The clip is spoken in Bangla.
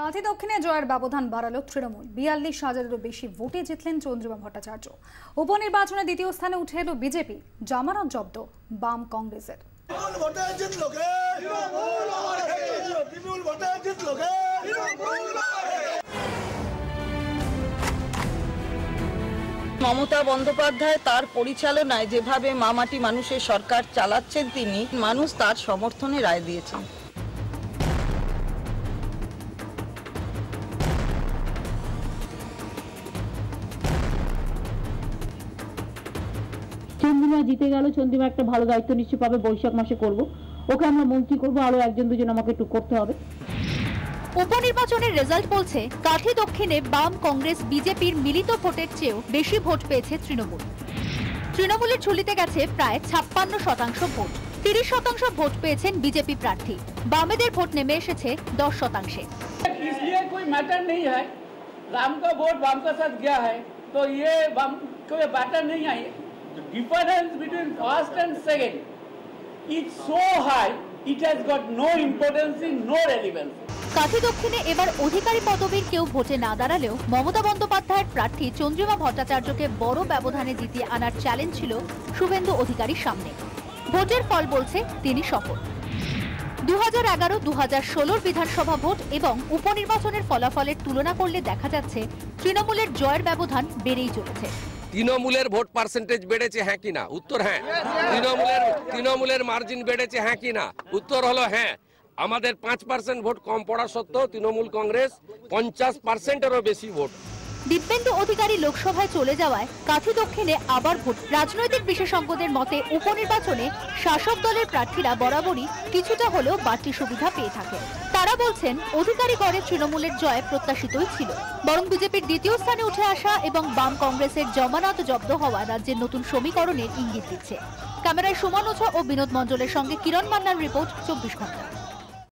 কাঁথি দক্ষিণে জয়ের ব্যবধান বাড়ালো তৃণমূল। ৪২,০০০-এরও বেশি ভোটে জিতলেন চন্দ্রিমা ভট্টাচার্য। উপনির্বাচনে দ্বিতীয় স্থানে উঠে এলো বিজেপি। জামানত জব্দ বাম কংগ্রেসের। মমতা বন্দ্যোপাধ্যায় তার পরিচালনায় যেভাবে মামাটি মানুষের সরকার চালাচ্ছেন, তিনি মানুষ তার সমর্থনে রায় দিয়েছেন। চন্দ্রিমা জিতে গেল। চন্দ্রিমা একটা ভালো দায়িত্ব নিশ্চয় পাবে। বৈশাখ মাসে করব, ওকে আমরা মন্ত্রী করবো। আরো একজন দুজন আমাকে একটু করতে হবে। উপনির্বাচনের রেজাল্ট বলছে কাঁথি দক্ষিণে বাম কংগ্রেস বিজেপির মিলিত ভোটের চেয়েও বেশি ভোট পেয়েছে তৃণমূল। তৃণমূলের ঝুলিতে গেছে প্রায় 56% ভোট। 30% ভোট পেয়েছেন বিজেপি প্রার্থী। বামেদের ভোট নেমে এসেছে 10%। इसलिए कोई मैटर नहीं है, राम का वोट वाम का साथ गया है, तो ये वाम कोई मैटर नहीं है। The difference between first and second is so high, it has got no importance, no relevance. Kanthi দক্ষিণে এবার অধিকারী পদবীর কেউ ভোটে না দাঁড়ালেও মমতা বন্দ্যোপাধ্যায়ের প্রার্থী চন্দ্রিমা ভট্টাচার্যকে বড় ব্যবধানে জিতিয়ে আনার চ্যালেঞ্জ ছিল শুভেন্দু অধিকারীর সামনে। ভোটের ফল বলছে তিনি সফল। 2011-2016 বিধানসভা ভোট এবং উপনির্বাচনের ফলাফলের তুলনা করলে দেখা যাচ্ছে তৃণমূলের জয়ের ব্যবধান বেড়েই চলেছে। তৃণমূলের ভোট পার্সেন্টেজ বেড়েছে হ্যাঁ কিনা? উত্তর হ্যাঁ। তৃণমূলের মার্জিন বেড়েছে হ্যাঁ কিনা? উত্তর হলো হ্যাঁ। আমাদের 5% ভোট কম পড়া সত্ত্বেও তৃণমূল কংগ্রেস 50%-এরও বেশি ভোট। দিব্যেন্দু অধিকারী লোকসভায় চলে যাওয়ায় কাঁথি দক্ষিণে আবার ভোট। রাজনৈতিক বিশেষজ্ঞদের মতে উপনির্বাচনে শাসক দলের প্রার্থীরা বরাবরই কিছুটা হলেও বাড়তি সুবিধা পেয়ে থাকে। তারা বলছেন অধিকারী গড়ে তৃণমূলের জয় প্রত্যাশিতই ছিল, বরং বিজেপির দ্বিতীয় স্থানে উঠে আসা এবং বাম কংগ্রেসের জামানত জব্দ হওয়া রাজ্যের নতুন সমীকরণের ইঙ্গিত দিচ্ছে। ক্যামেরায় সুমন ওঝা ও বিনোদ মণ্ডলের সঙ্গে কিরণ মান্নার রিপোর্ট, 24 ঘন্টা।